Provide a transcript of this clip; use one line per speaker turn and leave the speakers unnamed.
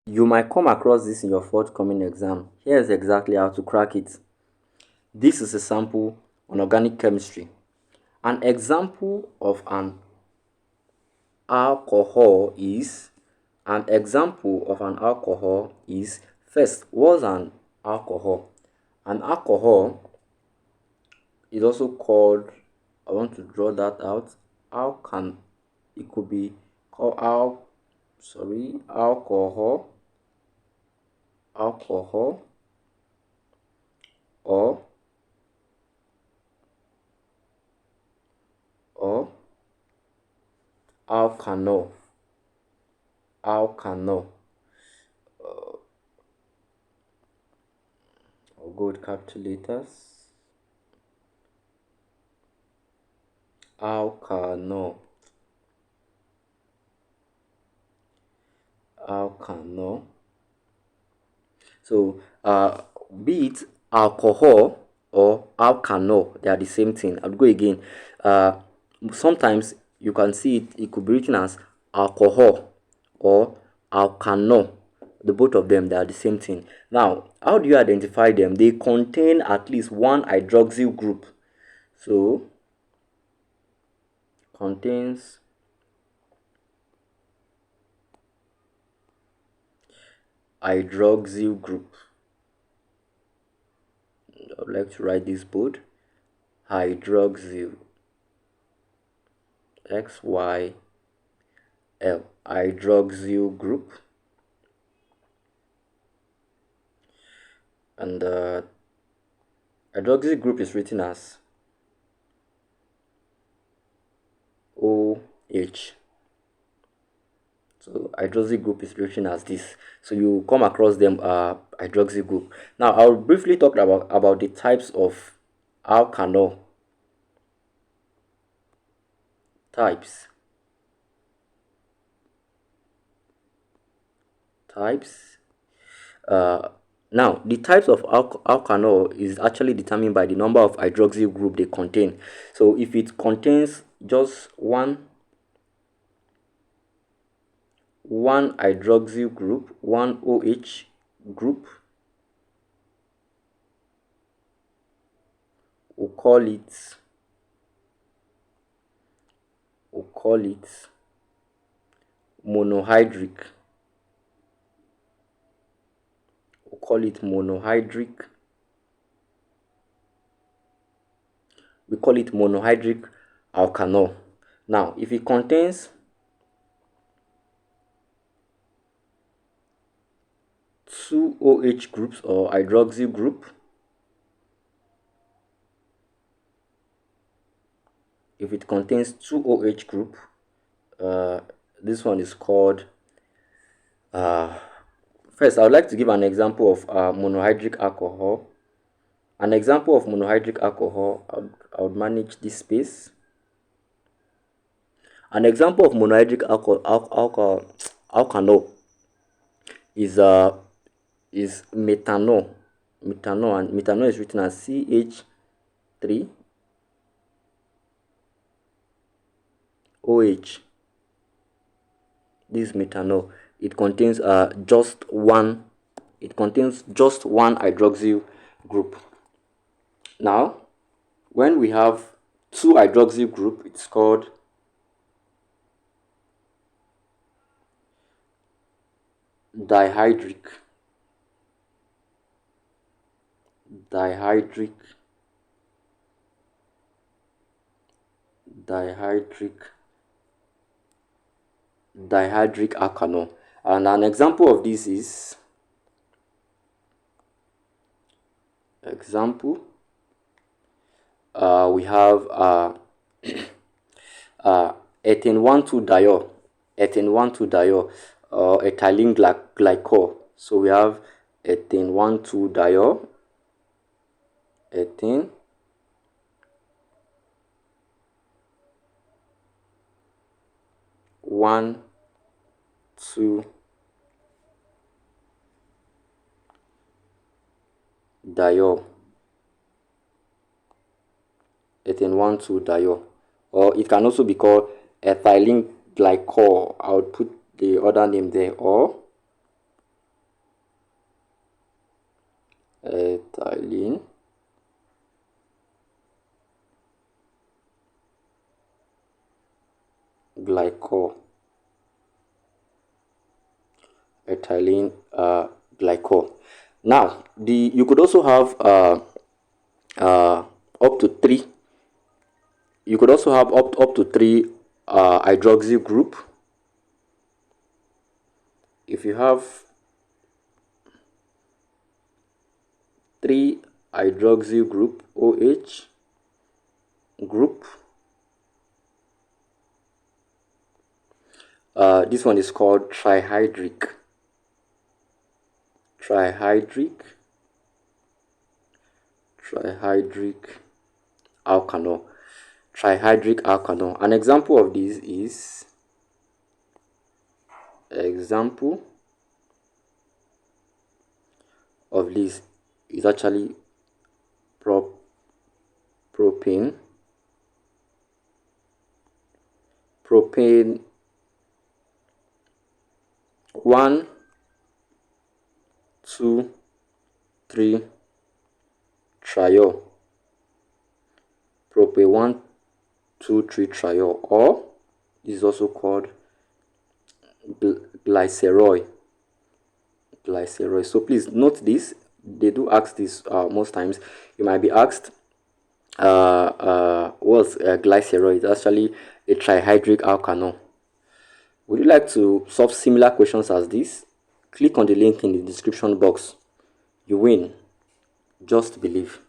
You might come across this in your forthcoming exam. Here's exactly how to crack it. This is a sample on organic chemistry. An example of an alcohol is first, what's an alcohol? An alcohol is also called, I want to draw that out. How can it could be called alcohol, or or alkanol. Alkanol. I'll go with calculators. Alkanol. Alkanol. So, be it alcohol or alkanol, they are the same thing. I'll go again. Uh, Sometimes you can see it could be written as alcohol or alkanol. The both of them, they are the same thing. Now, how do you identify them? They contain at least one hydroxyl group. So, contains hydroxyl group. I'd like to write this bold. Hydroxyl. XYL. Hydroxyl group. And the hydroxyl group is written as OH. So hydroxyl group is written as this. So you come across them hydroxyl group. Now I'll briefly talk about the types of alkanol. Types. Now the types of alkanol is actually determined by the number of hydroxyl group they contain. So if it contains just one hydroxyl group, one OH group, we'll call it monohydric. We'll call it monohydric. We call it monohydric alkanol. Now, if it contains two OH groups or hydroxyl group, if it contains two OH group, this one is called first I would like to give an example of monohydric alcohol. An example of monohydric alcohol, I would manage this space. An example of monohydric alkanol is methanol. And methanol is written as CH3 OH. This is methanol. It contains just one hydroxyl group. Now, when we have two hydroxyl group, it's called dihydric alkanol. And an example of this is we have ethane 1,2-diol, or ethylene glycol. So we have ethane 1,2-diol, ethane 1,2-diol, or it can also be called ethylene glycol. I would put the other name there, or ethylene glycol. Ethylene glycol. Now, you could also have up to three. You could also have up to three hydroxyl group. If you have three hydroxyl group, OH group, this one is called trihydric alkanol. Trihydric alkanol. An example of this is actually propane 1, 2, 3 triol. Propane 1, 2, 3 triol, or this is also called glycerol. So please note this. They do ask this most times. You might be asked what's glycerol? It's actually a trihydric alkanol. Would you like to solve similar questions as this? Click on the link in the description box. You win. Just believe.